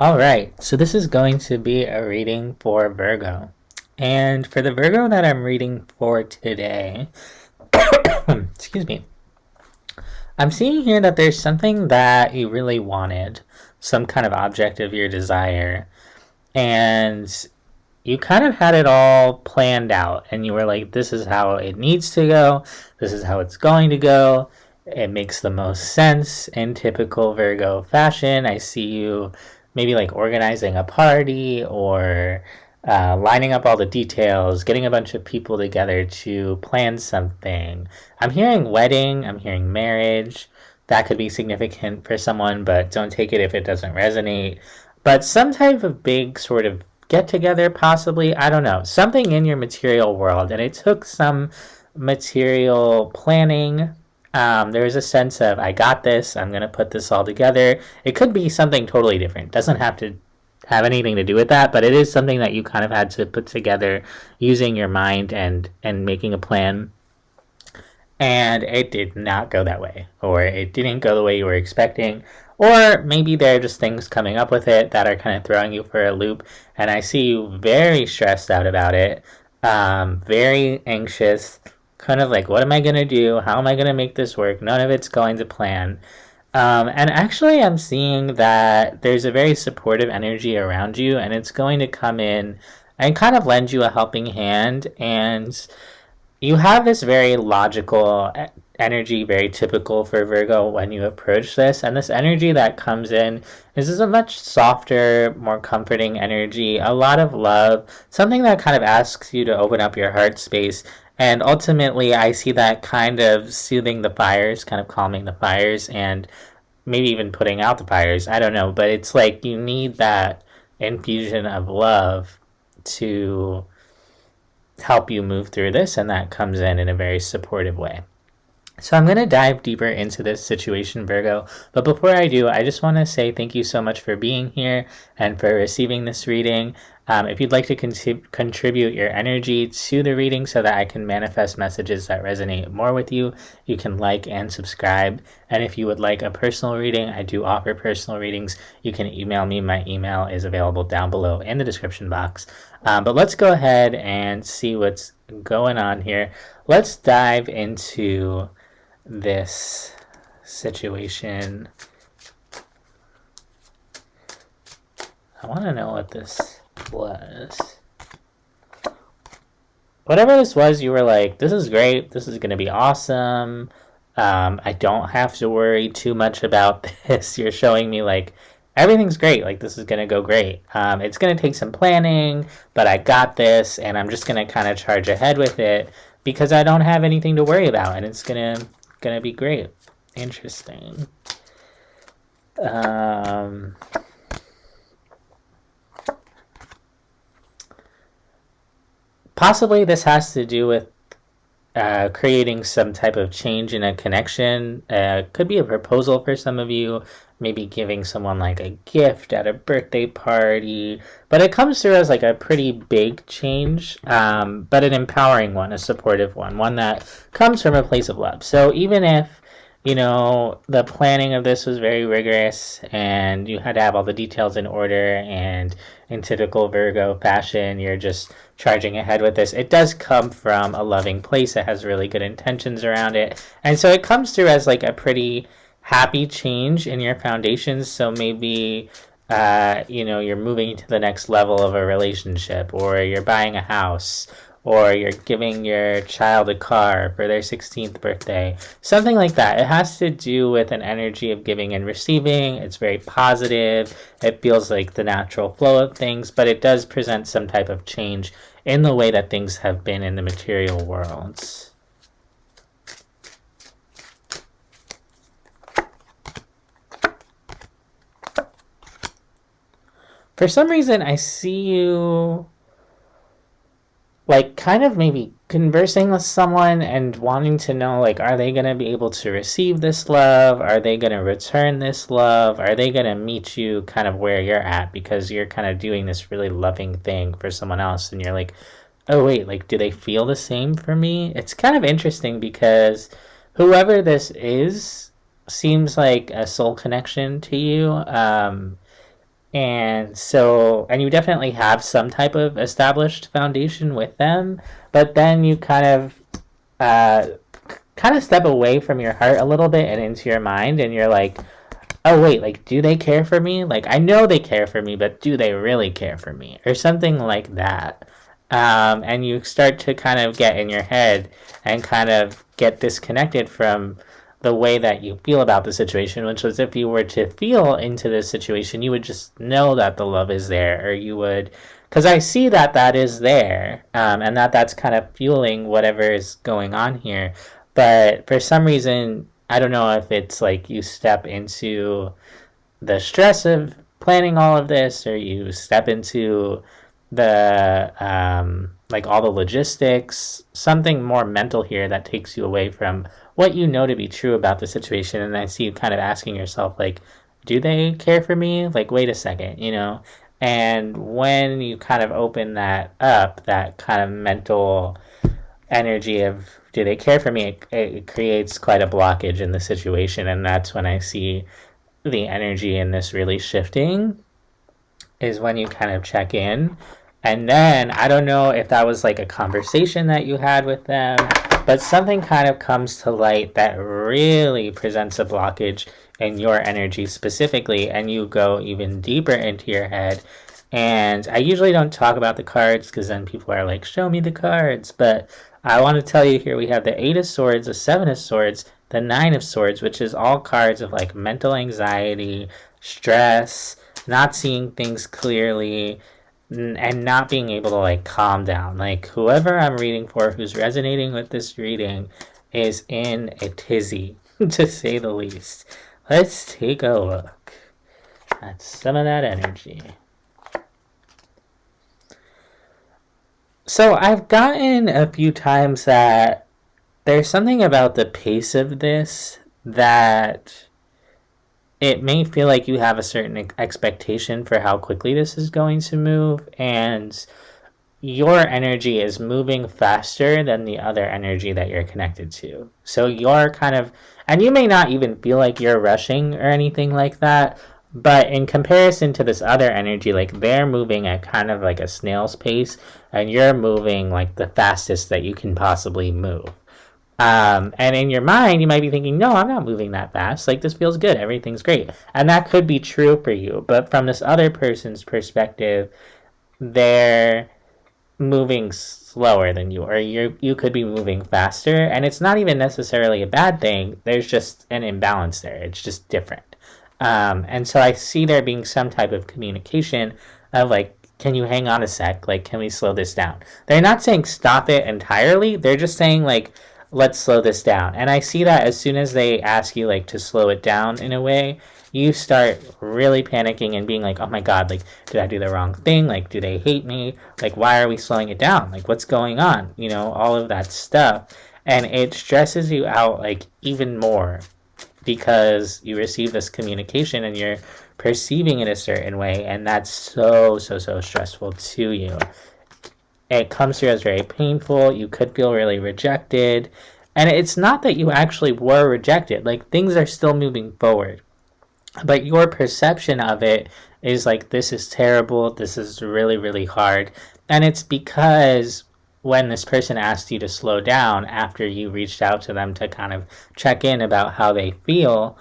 All right, so this is going to be a reading for Virgo. And for the Virgo that I'm reading for today, excuse me, I'm seeing here that there's something that you really wanted, some kind of object of your desire, and you kind of had it all planned out, and you were like, this is how it needs to go, this is how it's going to go. It makes the most sense in typical Virgo fashion. I see you maybe like organizing a party or lining up all the details, getting a bunch of people together to plan something. I'm hearing wedding, I'm hearing marriage. That could be significant for someone, but don't take it if it doesn't resonate. But some type of big sort of get together, possibly. I don't know. Something in your material world. And it took some material planning. There was a sense of, I got this, I'm going to put this all together. It could be something totally different. It doesn't have to have anything to do with that, but it is something that you kind of had to put together using your mind and making a plan. And it did not go that way, or it didn't go the way you were expecting, or maybe there are just things coming up with it that are kind of throwing you for a loop. And I see you very stressed out about it, very anxious, kind of like, what am I going to do? How am I going to make this work? None of it's going to plan. And actually, I'm seeing that there's a very supportive energy around you, and it's going to come in and kind of lend you a helping hand. And you have this very logical energy, very typical for Virgo when you approach this. And this energy that comes in is a much softer, more comforting energy, a lot of love, something that kind of asks you to open up your heart space. And ultimately, I see that kind of soothing the fires, kind of calming the fires, and maybe even putting out the fires. I don't know, but it's like you need that infusion of love to help you move through this, and that comes in a very supportive way. So I'm going to dive deeper into this situation, Virgo. But before I do, I just want to say thank you so much for being here and for receiving this reading. If you'd like to contribute your energy to the reading so that I can manifest messages that resonate more with you, you can like and subscribe. And if you would like a personal reading, I do offer personal readings. You can email me. My email is available down below in the description box. But let's go ahead and see what's going on here. Let's dive into this situation. I want to know what this was. Whatever this was, you were like, this is great, this is going to be awesome. I don't have to worry too much about this. You're showing me like everything's great, like this is going to go great. It's going to take some planning, but I got this, and I'm just going to kind of charge ahead with it because I don't have anything to worry about, and it's gonna be great. Interesting. Possibly this has to do with creating some type of change in a connection. Could be a proposal for some of you, maybe giving someone like a gift at a birthday party, but it comes through as like a pretty big change, but an empowering one, a supportive one that comes from a place of love. So even if, you know, the planning of this was very rigorous and you had to have all the details in order, and in typical Virgo fashion, you're just charging ahead with this, it does come from a loving place. It has really good intentions around it. And so it comes through as like a pretty happy change in your foundations. So maybe, you know, you're moving to the next level of a relationship, or you're buying a house, or you're giving your child a car for their 16th birthday, something like that. It has to do with an energy of giving and receiving. It's very positive. It feels like the natural flow of things, but it does present some type of change in the way that things have been in the material worlds. For some reason, I see you like kind of maybe conversing with someone and wanting to know, like, are they going to be able to receive this love? Are they going to return this love? Are they going to meet you kind of where you're at, because you're kind of doing this really loving thing for someone else, and you're like, oh wait, like, do they feel the same for me? It's kind of interesting because whoever this is seems like a soul connection to you. And so, and you definitely have some type of established foundation with them, but then you uh, kind of step away from your heart a little bit and into your mind, and you're like, oh wait, like, do they care for me? Like, I know they care for me, but do they really care for me, or something like that? And you start to kind of get in your head and kind of get disconnected from the way that you feel about the situation, which was if you were to feel into this situation, you would just know that the love is there, or you would, because I see that that is there, and that that's kind of fueling whatever is going on here. But for some reason, I don't know if it's like you step into the stress of planning all of this, or you step into the like all the logistics, something more mental here that takes you away from what you know to be true about the situation. And I see you kind of asking yourself, like, do they care for me? Like, wait a second, you know? And when you kind of open that up, that kind of mental energy of do they care for me, it creates quite a blockage in the situation. And that's when I see the energy in this really shifting, is when you kind of check in. And then I don't know if that was like a conversation that you had with them, but something kind of comes to light that really presents a blockage in your energy specifically, and you go even deeper into your head. And I usually don't talk about the cards because then people are like, show me the cards. But I want to tell you here we have the Eight of Swords, the Seven of Swords, the Nine of Swords, which is all cards of like mental anxiety, stress, not seeing things clearly, and not being able to like calm down. Like whoever I'm reading for who's resonating with this reading is in a tizzy, to say the least. Let's take a look at some of that energy. So I've gotten a few times that there's something about the pace of this that it may feel like you have a certain expectation for how quickly this is going to move, and your energy is moving faster than the other energy that you're connected to. So you're kind of, and you may not even feel like you're rushing or anything like that, but in comparison to this other energy, like they're moving at kind of like a snail's pace, and you're moving like the fastest that you can possibly move. And in your mind, you might be thinking, no, I'm not moving that fast. Like, this feels good. Everything's great. And that could be true for you. But from this other person's perspective, they're moving slower than you, or you could be moving faster. And it's not even necessarily a bad thing. There's just an imbalance there. It's just different. And so I see there being some type of communication of like, can you hang on a sec? Like, can we slow this down? They're not saying stop it entirely. They're just saying like, let's slow this down. And I see that as soon as they ask you like to slow it down in a way, you start really panicking and being like, oh my God, like, did I do the wrong thing? Like, do they hate me? Like, why are we slowing it down? Like, what's going on? You know, all of that stuff. And it stresses you out like even more because you receive this communication and you're perceiving it a certain way. And that's so stressful to you. It comes through as very painful. You could feel really rejected. And it's not that you actually were rejected. Like, things are still moving forward. But your perception of it is like, this is terrible. This is really hard. And it's because when this person asked you to slow down after you reached out to them to kind of check in about how they feel,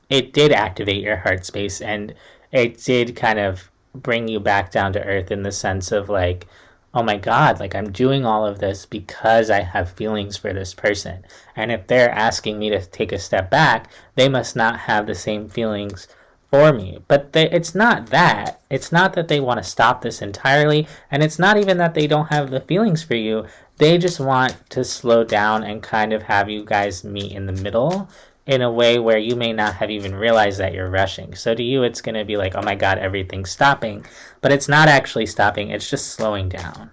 it did activate your heart space, and it did kind of bring you back down to earth in the sense of like, oh my God, like I'm doing all of this because I have feelings for this person. And if they're asking me to take a step back, they must not have the same feelings for me. But it's not that. It's not that they want to stop this entirely. And it's not even that they don't have the feelings for you. They just want to slow down and kind of have you guys meet in the middle in a way where you may not have even realized that you're rushing. So to you, it's going to be like, oh my God, everything's stopping. But it's not actually stopping. It's just slowing down.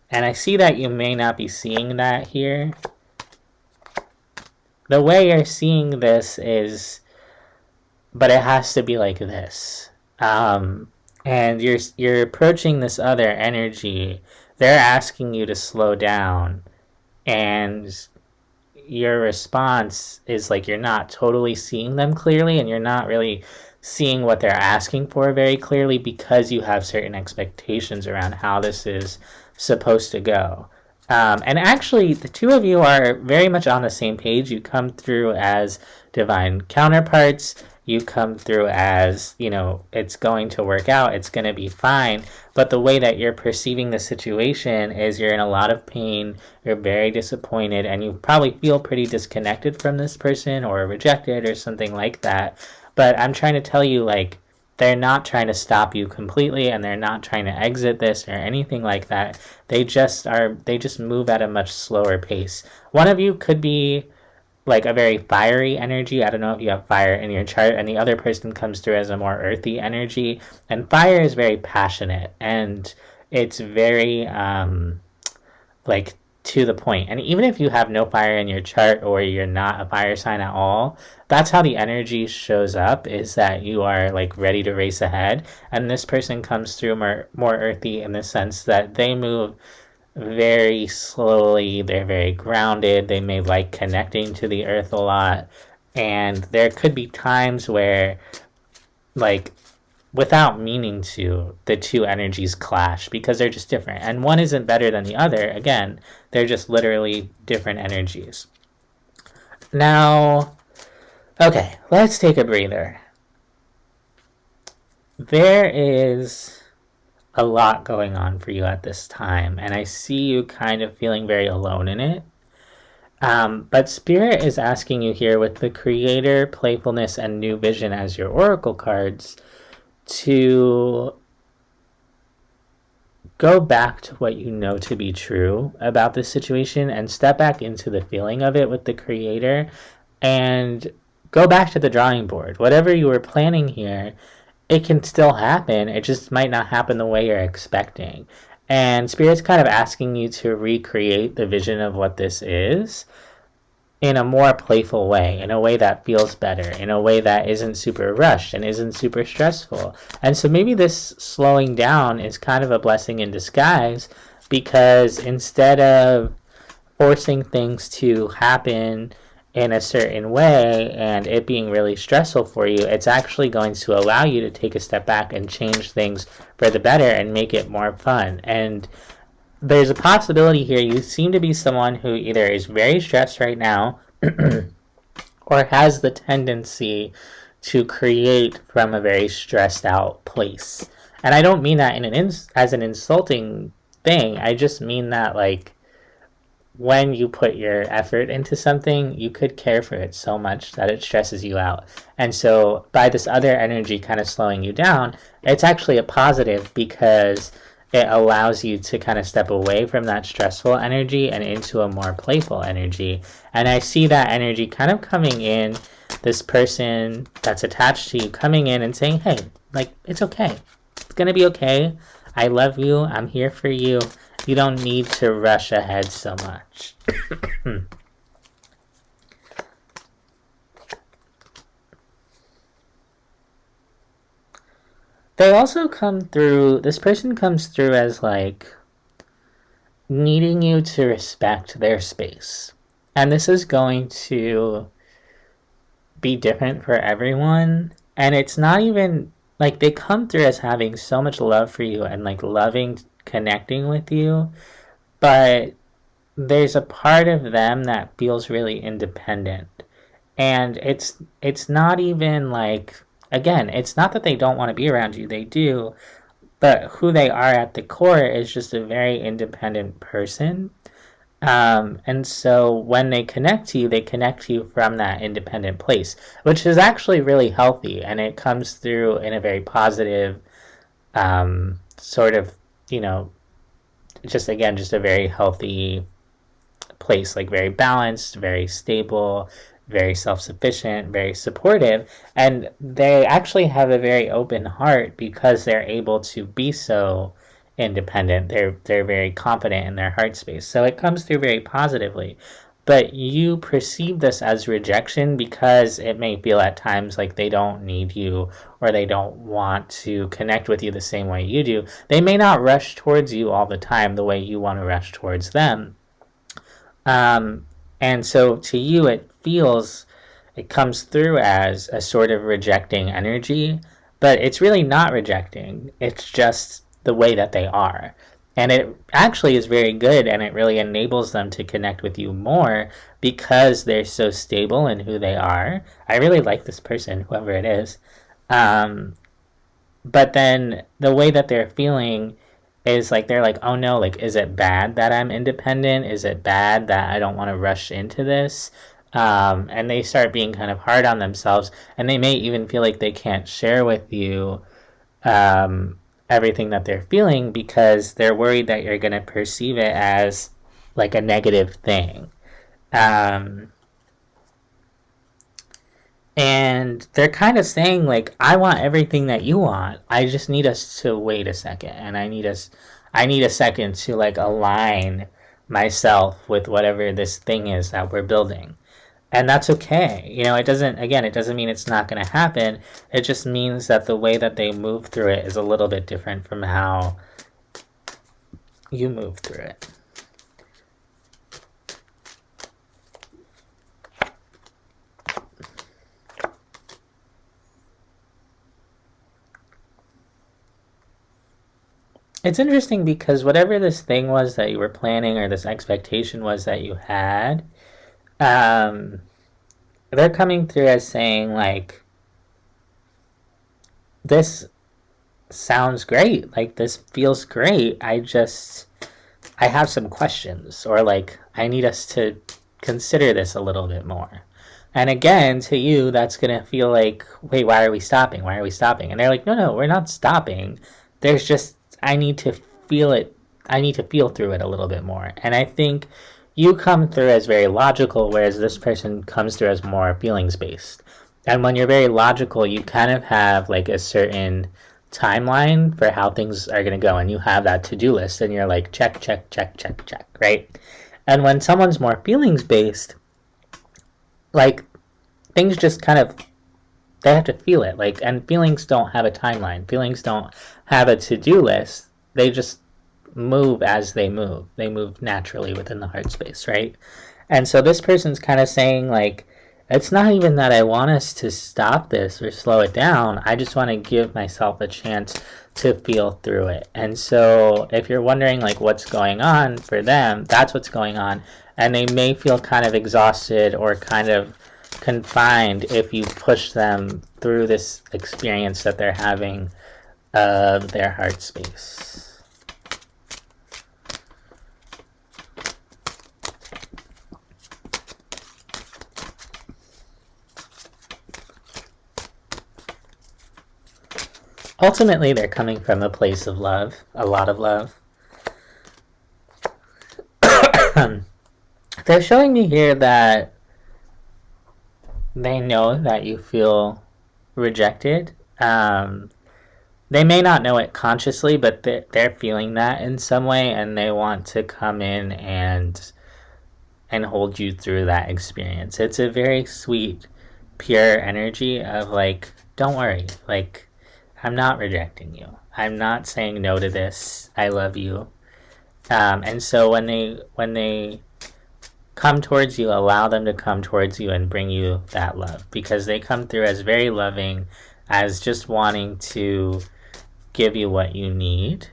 And I see that you may not be seeing that here. The way you're seeing this is, but it has to be like this. And you're approaching this other energy. They're asking you to slow down. And your response is like you're not totally seeing them clearly, and you're not really seeing what they're asking for very clearly because you have certain expectations around how this is supposed to go. And actually, the two of you are very much on the same page. You come through as divine counterparts. You come through as, it's going to work out, it's going to be fine. But the way that you're perceiving the situation is you're in a lot of pain, you're very disappointed, and you probably feel pretty disconnected from this person or rejected or something like that. But I'm trying to tell you, like, they're not trying to stop you completely, and they're not trying to exit this or anything like that. They just move at a much slower pace. One of you could be like a very fiery energy. I don't know if you have fire in your chart, and the other person comes through as a more earthy energy. And fire is very passionate, and it's very like to the point. And even if you have no fire in your chart, or you're not a fire sign at all, that's how the energy shows up, is that you are like ready to race ahead. And this person comes through more earthy in the sense that they move very slowly, they're very grounded, they may like connecting to the earth a lot. And there could be times where, like, without meaning to, the two energies clash because they're just different. And one isn't better than the other. Again, they're just literally different energies. Now, okay, let's take a breather. There is a lot going on for you at this time, and I see you kind of feeling very alone in it. But Spirit is asking you here, with the Creator, Playfulness, and New Vision as your oracle cards, to go back to what you know to be true about this situation and step back into the feeling of it with the Creator, and go back to the drawing board. Whatever you were planning here, it can still happen. It just might not happen the way you're expecting. And Spirit's kind of asking you to recreate the vision of what this is in a more playful way, in a way that feels better, in a way that isn't super rushed and isn't super stressful. And so maybe this slowing down is kind of a blessing in disguise, because instead of forcing things to happen in a certain way and it being really stressful for you, it's actually going to allow you to take a step back and change things for the better and make it more fun. And there's a possibility here you seem to be someone who either is very stressed right now or has the tendency to create from a very stressed out place. And I don't mean that as an insulting thing. I just mean that, like, when you put your effort into something, you could care for it so much that it stresses you out. And so by this other energy kind of slowing you down, it's actually a positive, because it allows you to kind of step away from that stressful energy and into a more playful energy. And I see that energy kind of coming in, this person that's attached to you coming in and saying, hey, like, it's okay. It's going to be okay. I love you. I'm here for you. You don't need to rush ahead so much. They also come through, this person comes through as like needing you to respect their space. And this is going to be different for everyone. And it's not even like, they come through as having so much love for you and like loving connecting with you, but there's a part of them that feels really independent. And it's not even like, again, it's not that they don't want to be around you, they do, but who they are at the core is just a very independent person. And so when they connect to you, they connect to you from that independent place, which is actually really healthy, and it comes through in a very positive sort of, just again, just a very healthy place, like very balanced, very stable, very self-sufficient, very supportive. And they actually have a very open heart because they're able to be so independent. They're very confident in their heart space. So it comes through very positively. But you perceive this as rejection because it may feel at times like they don't need you, or they don't want to connect with you the same way you do. They may not rush towards you all the time the way you want to rush towards them. And so to you, it comes through as a sort of rejecting energy, but it's really not rejecting. It's just the way that they are. And it actually is very good, and it really enables them to connect with you more because they're so stable in who they are. I really like this person, whoever it is. Um, but then the way that they're feeling is like they're like, oh no, like, is it bad that I'm independent? Is it bad that I don't want to rush into this? And they start being kind of hard on themselves, and they may even feel like they can't share with you everything that they're feeling because they're worried that you're going to perceive it as like a negative thing. Um, and they're kind of saying like, I want everything that you want. I just need us to wait a second, and I need a second to like align myself with whatever this thing is that we're building. And that's okay. It doesn't mean it's not going to happen. It just means that the way that they move through it is a little bit different from how you move through it. It's interesting because whatever this thing was that you were planning, or this expectation was that you had, um, they're coming through as saying like, this sounds great, like this feels great. I have some questions, or like I need us to consider this a little bit more. And again, to you, that's gonna feel like, wait, why are we stopping? Why are we stopping? And they're like, no, no, we're not stopping. There's just, I need to feel it. I need to feel through it a little bit more. And I think you come through as very logical, whereas this person comes through as more feelings based. And when you're very logical, you kind of have like a certain timeline for how things are going to go, and you have that to-do list, and you're like, check, check, check, check, check, right? And when someone's more feelings based, like, things just kind of, they have to feel it, like, and feelings don't have a timeline, feelings don't have a to-do list, they just move as they move naturally within the heart space, right? And so this person's kind of saying like, it's not even that I want us to stop this or slow it down. I just want to give myself a chance to feel through it. And so if you're wondering like what's going on for them, that's what's going on. And they may feel kind of exhausted or kind of confined if you push them through this experience that they're having of their heart space. Ultimately, they're coming from a place of love, a lot of love. They're showing me here that they know that you feel rejected. They may not know it consciously, but they're feeling that in some way, and they want to come in and hold you through that experience. It's a very sweet, pure energy of like, don't worry, like, I'm not rejecting you. I'm not saying no to this. I love you. And so when they come towards you, allow them to come towards you and bring you that love, because they come through as very loving, as just wanting to give you what you need.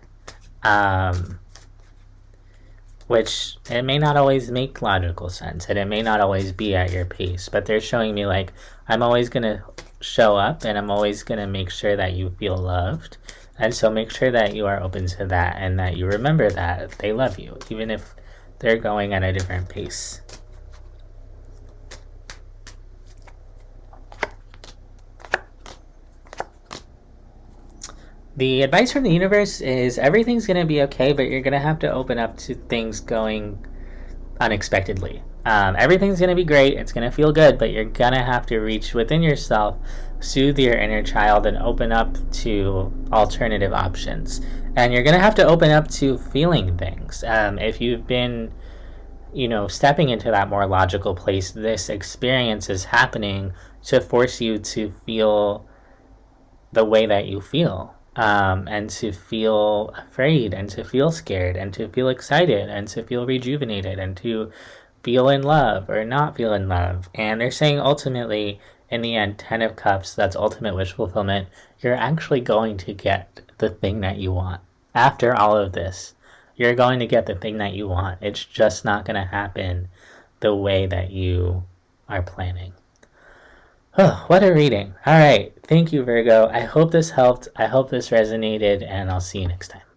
Which it may not always make logical sense, and it may not always be at your pace, but they're showing me like, I'm always going to show up, and I'm always going to make sure that you feel loved. And so make sure that you are open to that, and that you remember that they love you, even if they're going at a different pace. The advice from the universe is everything's going to be okay, but you're going to have to open up to things going unexpectedly. Everything's going to be great. It's going to feel good, but you're going to have to reach within yourself, soothe your inner child, and open up to alternative options. And you're going to have to open up to feeling things. If you've been, stepping into that more logical place, this experience is happening to force you to feel the way that you feel. And to feel afraid, and to feel scared, and to feel excited, and to feel rejuvenated, and to feel in love or not feel in love. And they're saying ultimately, in the end, 10 of Cups, that's ultimate wish fulfillment. You're actually going to get the thing that you want. After all of this, you're going to get the thing that you want. It's just not going to happen the way that you are planning. Oh, what a reading. All right. Thank you, Virgo. I hope this helped. I hope this resonated, and I'll see you next time.